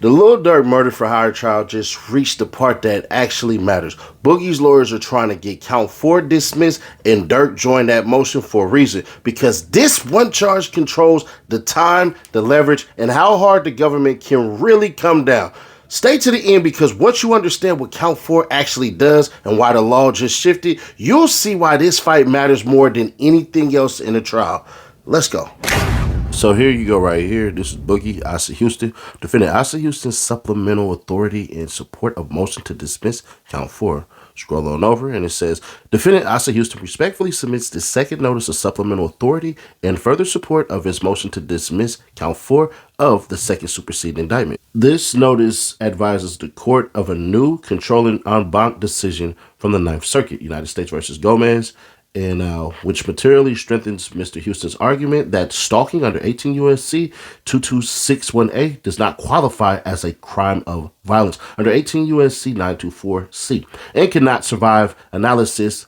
The Lil Durk murder for hire trial just reached the part that actually matters. Boogie's lawyers are trying to get count 4 dismissed, and Durk joined that motion for a reason, because this one charge controls the time, the leverage, and how hard the government can really come down. Stay to the end, because once you understand what count 4 actually does and why the law just shifted, you'll see why this fight matters more than anything else in the trial. Let's go. So here you go right here. This is Boogie, Asa Houston. Defendant Asa Houston's supplemental authority in support of motion to dismiss count 4. Scroll on over and it says, Defendant Asa Houston respectfully submits the second notice of supplemental authority in further support of his motion to dismiss count 4 of the second superseding indictment. This notice advises the court of a new controlling en banc decision from the Ninth Circuit, United States versus Gomez, and which materially strengthens Mr. Houston's argument that stalking under 18 U.S.C. 2261A does not qualify as a crime of violence under 18 U.S.C. 924C and cannot survive analysis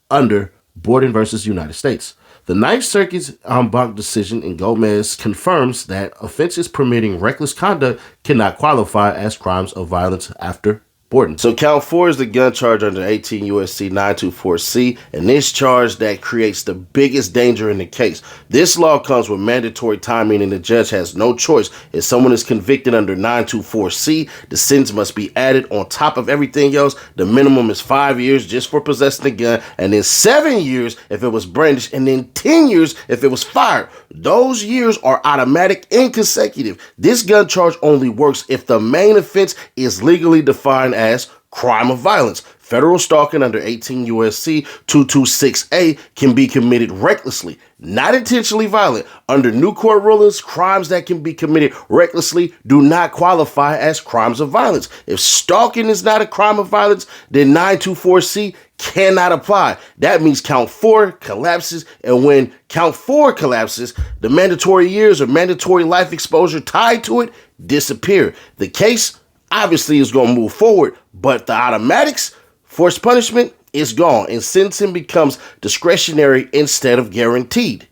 under Borden versus United States. The Ninth Circuit's en banc decision in Gomez confirms that offenses permitting reckless conduct cannot qualify as crimes of violence after Borden. So count 4 is the gun charge under 18 U.S.C. 924C, and this charge that creates the biggest danger in the case. This law comes with mandatory time, meaning the judge has no choice. If someone is convicted under 924C, the sentence must be added on top of everything else. The minimum is 5 years just for possessing the gun, and then 7 years if it was brandished, and then 10 years if it was fired. Those years are automatic and consecutive. This gun charge only works if the main offense is legally defined as crime of violence. Federal stalking under 18 U.S.C. 226A can be committed recklessly, not intentionally violent. Under new court rulings, crimes that can be committed recklessly do not qualify as crimes of violence. If stalking is not a crime of violence, then 924C cannot apply. That means count 4 collapses, and when count 4 collapses, the mandatory years or mandatory life exposure tied to it disappear. The case obviously is going to move forward, but the automatics, forced punishment, is gone, and sentencing becomes discretionary instead of guaranteed.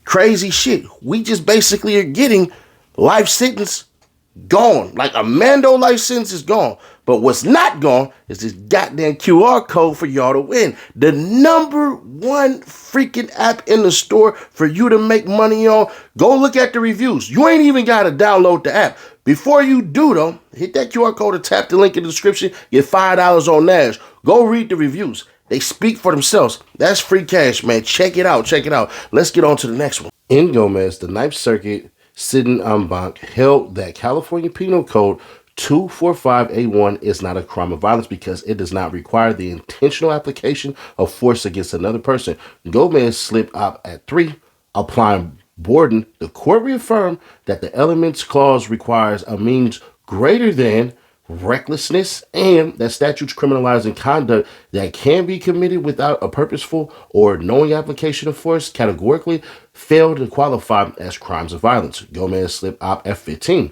Crazy shit. We just basically are getting life sentence gone. Like a Mando life sentence is gone. But what's not gone is this goddamn QR code for y'all to win. The #1 freaking app in the store for you to make money on. Go look at the reviews. You ain't even got to download the app. Before you do, though, hit that QR code or tap the link in the description. Get $5 on Nash. Go read the reviews. They speak for themselves. That's free cash, man. Check it out. Check it out. Let's get on to the next one. In Gomez, the Ninth Circuit sitting en banc held that California Penal Code 245A1 is not a crime of violence because it does not require the intentional application of force against another person. Gomez slipped up at 3, applying Borden. The court reaffirmed that the elements clause requires a means greater than recklessness, and that statutes criminalizing conduct that can be committed without a purposeful or knowing application of force categorically fail to qualify as crimes of violence. Gomez slipped up at 15.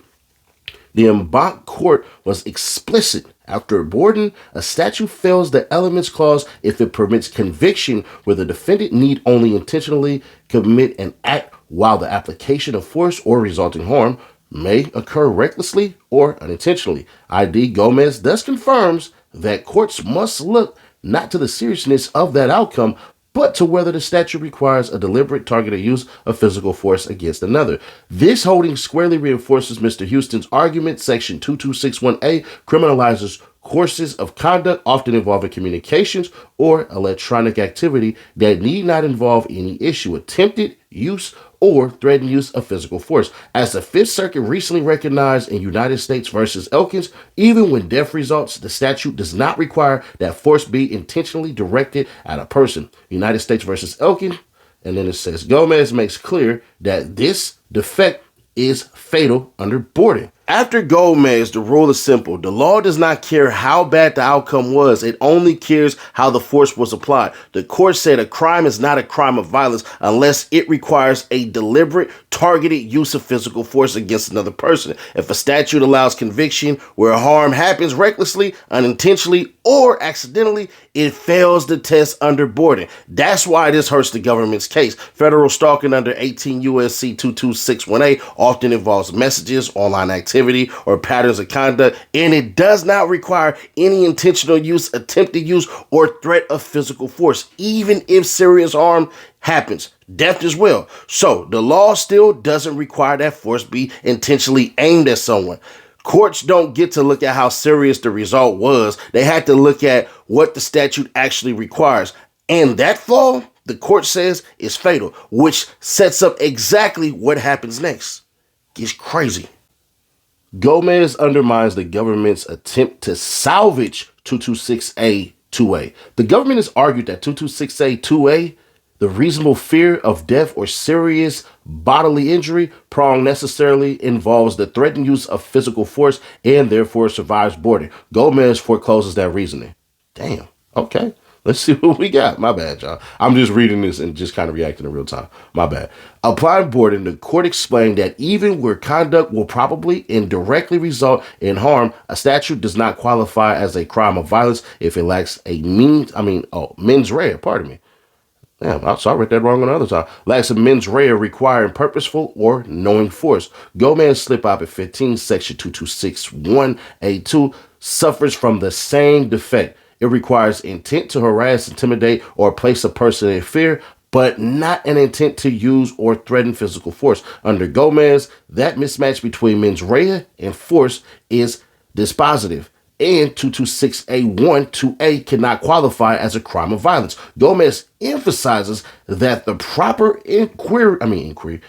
The en banc court was explicit. After Borden, a statute fails the elements clause if it permits conviction where the defendant need only intentionally commit an act while the application of force or resulting harm may occur recklessly or unintentionally. ID Gomez thus confirms that courts must look not to the seriousness of that outcome, but to whether the statute requires a deliberate targeted use of physical force against another. This holding squarely reinforces Mr. Houston's argument. Section 2261A criminalizes courses of conduct often involving communications or electronic activity that need not involve any issue, attempted use, or threatened use of physical force. As the Fifth Circuit recently recognized in United States versus Elkins, even when death results, the statute does not require that force be intentionally directed at a person. United States versus Elkins, and then it says Gomez makes clear that this defect is fatal under Borden. After Gomez, the rule is simple. The law does not care how bad the outcome was. It only cares how the force was applied. The court said a crime is not a crime of violence unless it requires a deliberate, targeted use of physical force against another person. If a statute allows conviction where harm happens recklessly, unintentionally, or accidentally, it fails the test under boarding. That's why this hurts the government's case. Federal stalking under 18 U.S.C. 22618 often involves messages, online activity, or patterns of conduct, and it does not require any intentional use, attempted use, or threat of physical force, even if serious harm happens. Death as well. So the law still doesn't require that force be intentionally aimed at someone. Courts don't get to look at how serious the result was. They had to look at what the statute actually requires. And that flaw, the court says, is fatal, which sets up exactly what happens next. It's crazy. Gomez undermines the government's attempt to salvage 226A2A. The government has argued that 226A2A, the reasonable fear of death or serious bodily injury prong necessarily involves the threatened use of physical force and therefore survives boarding. Gomez forecloses that reasoning. Damn. Okay. Let's see what we got. My bad, y'all. I'm just reading this and just kind of reacting in real time. My bad. Applying boarding, the court explained that even where conduct will probably indirectly result in harm, a statute does not qualify as a crime of violence if it lacks a mens rea, pardon me. Damn, I read that wrong on the other side. Lacks a mens rea requiring purposeful or knowing force. Gomez slip up at 15, section 2261A2 suffers from the same defect. It requires intent to harass, intimidate, or place a person in fear, but not an intent to use or threaten physical force. Under Gomez, that mismatch between mens rea and force is dispositive. And 226A1 to A cannot qualify as a crime of violence. Gomez emphasizes that the proper inquiry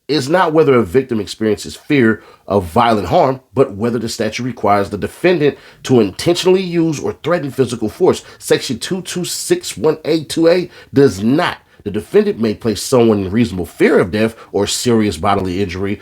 is not whether a victim experiences fear of violent harm, but whether the statute requires the defendant to intentionally use or threaten physical force. Section 2261A2A does not. The defendant may place someone in reasonable fear of death or serious bodily injury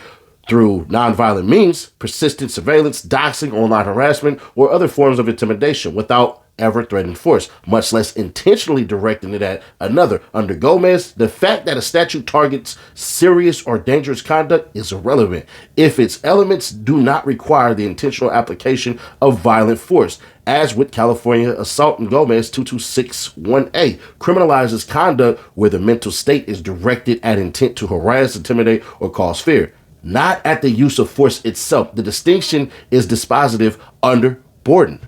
through nonviolent means, persistent surveillance, doxing, online harassment, or other forms of intimidation without ever threatening force, much less intentionally directing it at another. Under Gomez, the fact that a statute targets serious or dangerous conduct is irrelevant if its elements do not require the intentional application of violent force. As with California assault in Gomez 2261A, criminalizes conduct where the mental state is directed at intent to harass, intimidate, or cause fear, not at the use of force itself. The distinction is dispositive under Borden.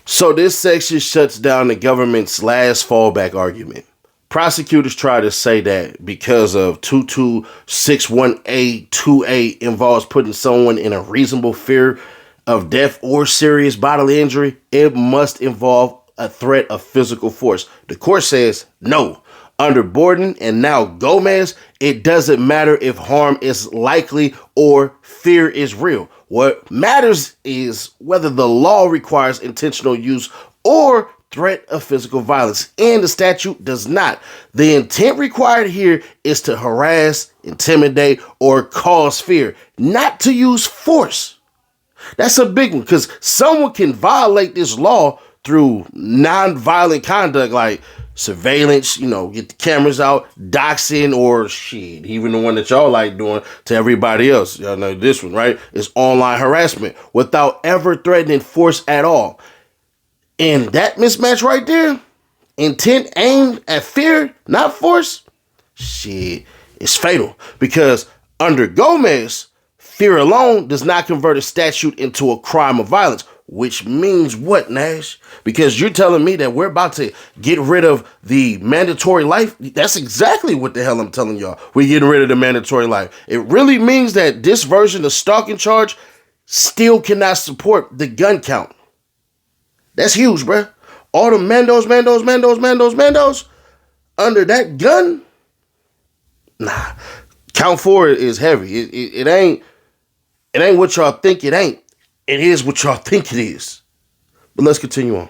So this section shuts down the government's last fallback argument. Prosecutors try to say that because of 2261A2A involves putting someone in a reasonable fear of death or serious bodily injury, it must involve a threat of physical force. The court says no. Under Borden and now Gomez, it doesn't matter if harm is likely or fear is real. What matters is whether the law requires intentional use or threat of physical violence, and the statute does not. The intent required here is to harass, intimidate, or cause fear, not to use force. That's a big one, because someone can violate this law through non-violent conduct like surveillance, get the cameras out, doxing, or shit, even the one that y'all like doing to everybody else. Y'all know this one, right? It's online harassment without ever threatening force at all. And that mismatch right there, intent aimed at fear, not force, shit, it's fatal. Because under Gomez, fear alone does not convert a statute into a crime of violence. Which means what, Nash? Because you're telling me that we're about to get rid of the mandatory life? That's exactly what the hell I'm telling y'all. We're getting rid of the mandatory life. It really means that this version of stalking charge still cannot support the gun count. That's huge, bruh. All the mandos under that gun? Nah. Count 4 is heavy. It ain't what y'all think it ain't. It is what y'all think it is. But let's continue on.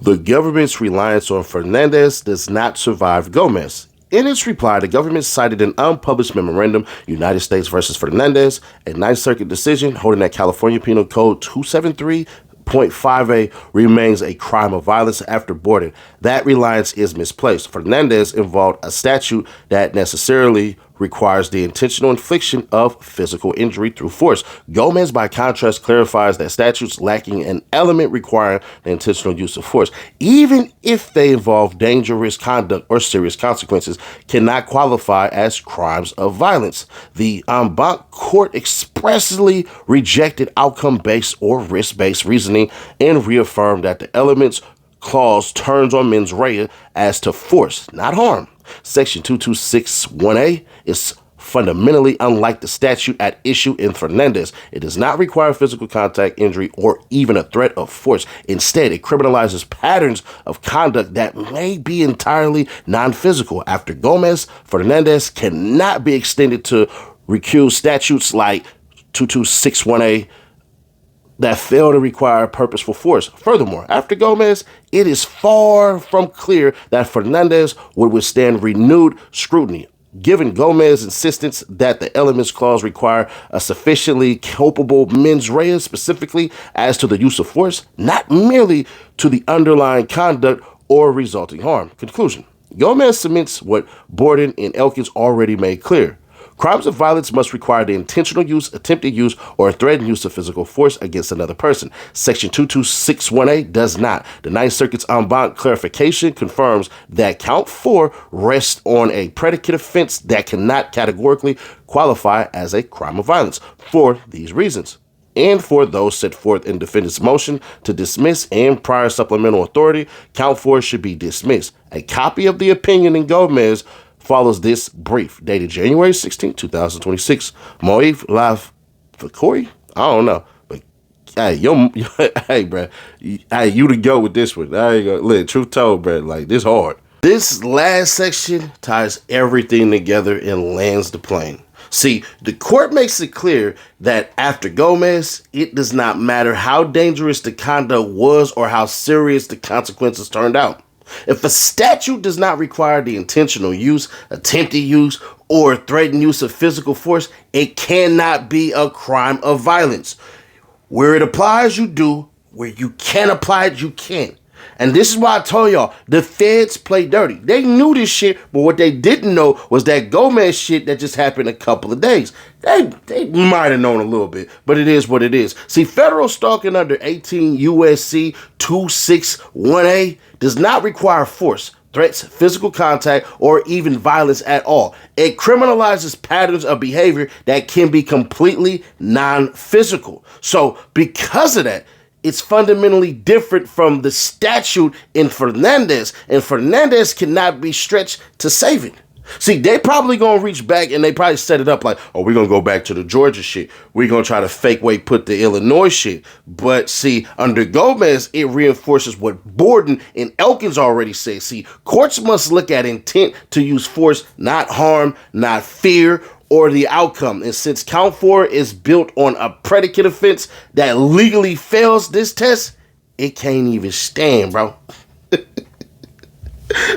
The government's reliance on Fernandez does not survive Gomez. In its reply, the government cited an unpublished memorandum, United States versus Fernandez, a Ninth Circuit decision holding that California Penal Code 273.5A remains a crime of violence after boarding. That reliance is misplaced. Fernandez involved a statute that necessarily requires the intentional infliction of physical injury through force. Gomez, by contrast, clarifies that statutes lacking an element requiring the intentional use of force, even if they involve dangerous conduct or serious consequences, cannot qualify as crimes of violence. The en banc court expressly rejected outcome-based or risk-based reasoning and reaffirmed that the elements clause turns on mens rea as to force, not harm. Section 2261A is fundamentally unlike the statute at issue in Fernandez. It does not require physical contact, injury, or even a threat of force. Instead, it criminalizes patterns of conduct that may be entirely non-physical. After Gomez, Fernandez cannot be extended to recuse statutes like 2261A that fail to require purposeful force. Furthermore, after Gomez, it is far from clear that Fernandez would withstand renewed scrutiny. Given Gomez's insistence that the elements clause require a sufficiently culpable mens rea specifically as to the use of force, not merely to the underlying conduct or resulting harm. Conclusion. Gomez cements what Borden and Elkins already made clear. Crimes of violence must require the intentional use, attempted use, or threatened use of physical force against another person. Section 2261A does not. The Ninth Circuit's en banc clarification confirms that count 4 rests on a predicate offense that cannot categorically qualify as a crime of violence for these reasons, and for those set forth in defendant's motion to dismiss and prior supplemental authority, count 4 should be dismissed. A copy of the opinion in Gomez follows this brief, dated January 16, 2026. Moiv Lav Fakori? I don't know. But hey, hey, bro. Hey, you to go with this one. There you go. Look, truth told, bro. Like, this hard. This last section ties everything together and lands the plane. See, the court makes it clear that after Gomez, it does not matter how dangerous the conduct was or how serious the consequences turned out. If a statute does not require the intentional use, attempted use, or threatened use of physical force, it cannot be a crime of violence. Where it applies, you do. Where you can apply it, you can. And this is why I told y'all, the feds play dirty. They knew this shit, but what they didn't know was that Gomez shit that just happened a couple of days. They might have known a little bit, but it is what it is. See, federal stalking under 18 USC 261A does not require force, threats, physical contact, or even violence at all. It criminalizes patterns of behavior that can be completely non-physical. So because of that, it's fundamentally different from the statute in Fernandez, and Fernandez cannot be stretched to save it. See, they probably gonna reach back and they probably set it up like, oh, we're gonna go back to the Georgia shit. We're gonna try to fake way put the Illinois shit. But see, under Gomez, it reinforces what Borden and Elkins already said. See, courts must look at intent to use force, not harm, not fear, or the outcome. And since count 4 is built on a predicate offense that legally fails this test, it can't even stand, bro.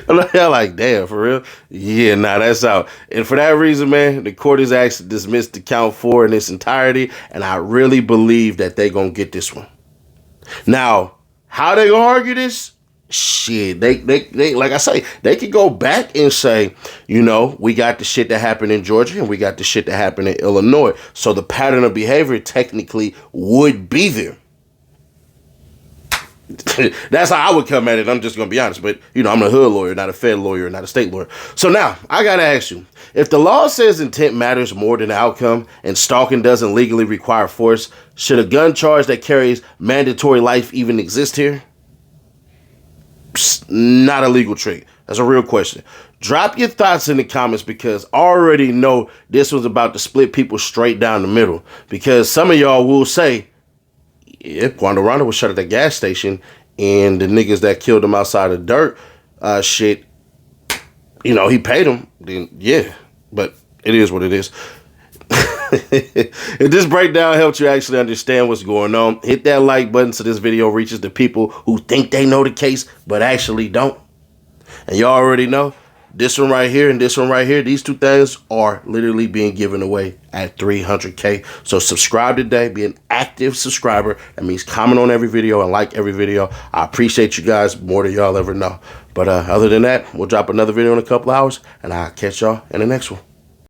I'm like, damn, for real? Yeah, nah, that's out. And for that reason, man, the court has actually dismissed the count 4 in its entirety, and I really believe that they gonna get this one. Now, how they gonna argue this? Shit, they like I say, they could go back and say, you know, we got the shit that happened in Georgia and we got the shit that happened in Illinois. So the pattern of behavior technically would be there. That's how I would come at it. I'm just going to be honest. But, you know, I'm a hood lawyer, not a fed lawyer, not a state lawyer. So now, I got to ask you, if the law says intent matters more than the outcome and stalking doesn't legally require force, should a gun charge that carries mandatory life even exist here? Not a legal trick. That's a real question. Drop your thoughts in the comments because I already know this was about to split people straight down the middle. Because some of y'all will say, yeah, Quando Rondo was shot at that gas station and the niggas that killed him outside of Dirt, shit, you know, he paid him. Then yeah, but it is what it is. If this breakdown helped you actually understand what's going on, hit that like button so this video reaches the people who think they know the case but actually don't. And y'all already know this one right here and this one right here, these two things are literally being given away at 300K. So subscribe today, be an active subscriber. That means comment on every video and like every video. I appreciate you guys more than y'all ever know. But other than that, we'll drop another video in a couple hours and I'll catch y'all in the next one.